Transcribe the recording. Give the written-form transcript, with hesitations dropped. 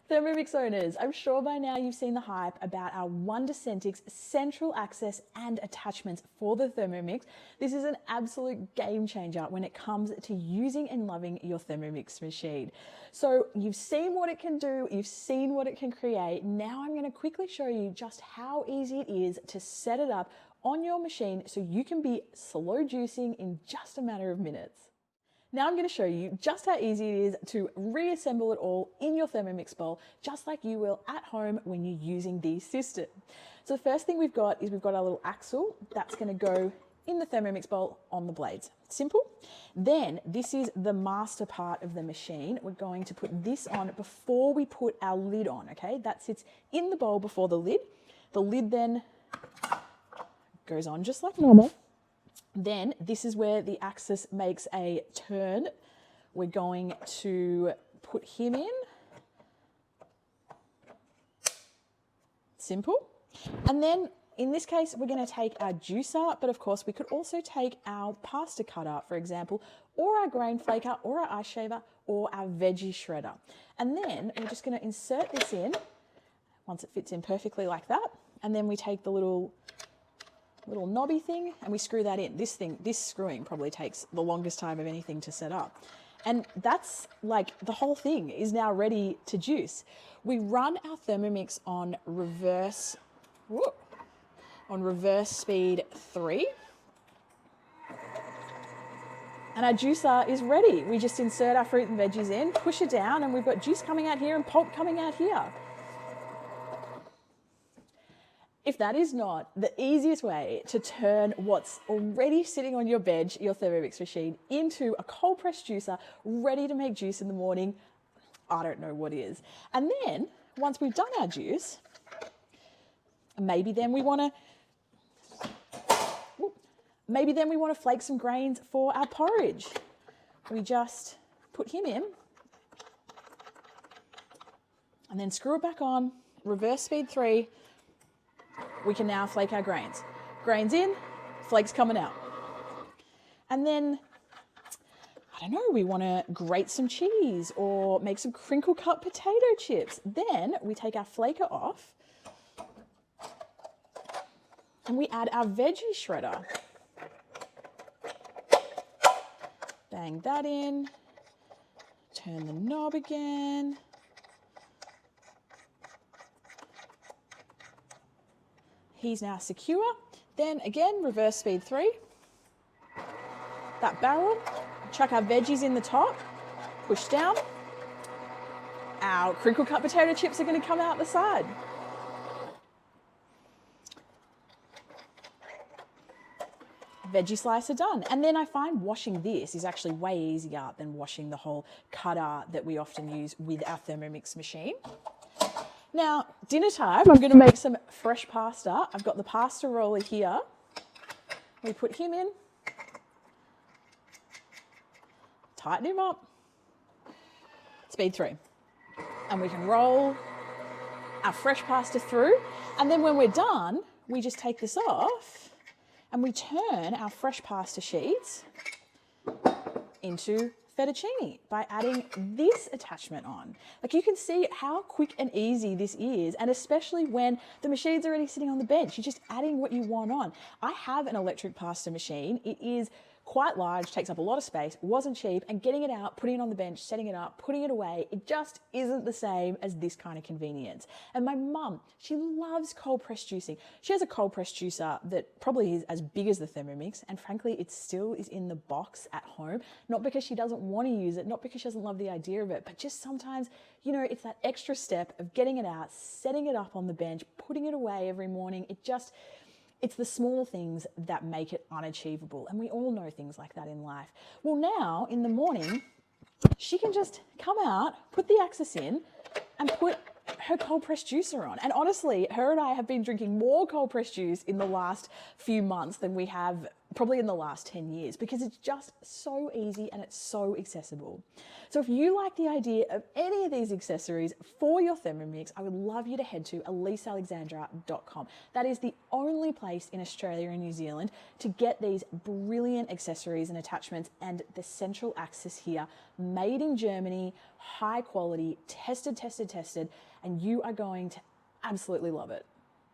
Thermomix owners, I'm sure by now you've seen the hype about our WunderCentix central access and attachments for the Thermomix. This is an absolute game changer when it comes to using and loving your Thermomix machine. So you've seen what it can do, you've seen what it can create. Now I'm going to quickly show you just how easy it is to set it up on your machine so you can be slow juicing in just a matter of minutes. Now I'm going to show you just how easy it is to reassemble it all in your Thermomix bowl, just like you will at home when you're using the system. So the first thing we've got is we've got our little axle that's going to go in the Thermomix bowl on the blades. Simple. Then this is the master part of the machine. We're going to put this on before we put our lid on, okay? That sits in the bowl before the lid. The lid then goes on just like normal. Then this is where the axis makes a turn. We're going to put him in. Simple. And then in this case, we're going to take our juicer, but of course we could also take our pasta cutter, for example, or our grain flaker, or our ice shaver, or our veggie shredder. And then we're just going to insert this in once it fits in perfectly like that. And then we take the little knobby thing and we screw that in. This screwing probably takes the longest time of anything to set up. And that's like the whole thing is now ready to juice. We run our Thermomix on reverse speed 3. And our juicer is ready. We just insert our fruit and veggies in, push it down, and we've got juice coming out here and pulp coming out here. If that is not the easiest way to turn what's already sitting on your bench, your Thermomix machine, into a cold press juicer ready to make juice in the morning, I don't know what is. And then once we've done our juice, maybe then we want to flake some grains for our porridge. We just put him in and then screw it back on, reverse speed 3. We can now flake our grains. Grains in, flakes coming out. And then, I don't know, we want to grate some cheese or make some crinkle cut potato chips. Then we take our flaker off and we add our veggie shredder. Bang that in, turn the knob again. He's now secure. Then again, reverse speed 3. That barrel, chuck our veggies in the top, push down. Our crinkle cut potato chips are going to come out the side. Veggie slicer done. And then I find washing this is actually way easier than washing the whole cutter that we often use with our Thermomix machine. Now, dinner time, I'm going to make some fresh pasta. I've got the pasta roller here. We put him in, tighten him up, speed 3. And we can roll our fresh pasta through. And then when we're done, we just take this off and we turn our fresh pasta sheets into fettuccine by adding this attachment on. Like you can see how quick and easy this is, and especially when the machine's already sitting on the bench, you're just adding what you want on. I have an electric pasta machine. It is quite large, takes up a lot of space, wasn't cheap, and getting it out, putting it on the bench, setting it up, putting it away, it just isn't the same as this kind of convenience. And my mum, she loves cold press juicing. She has a cold press juicer that probably is as big as the Thermomix, and frankly, it still is in the box at home, not because she doesn't want to use it, not because she doesn't love the idea of it, but just sometimes, you know, it's that extra step of getting it out, setting it up on the bench, putting it away every morning. It's the small things that make it unachievable. And we all know things like that in life. Well, now in the morning, she can just come out, put the Axis in and put her cold press juicer on. And honestly, her and I have been drinking more cold press juice in the last few months than we have probably in the last 10 years, because it's just so easy and it's so accessible. So if you like the idea of any of these accessories for your Thermomix, I would love you to head to elisealexandra.com. That is the only place in Australia and New Zealand to get these brilliant accessories and attachments, and the central axis here, made in Germany, high quality, tested, and you are going to absolutely love it.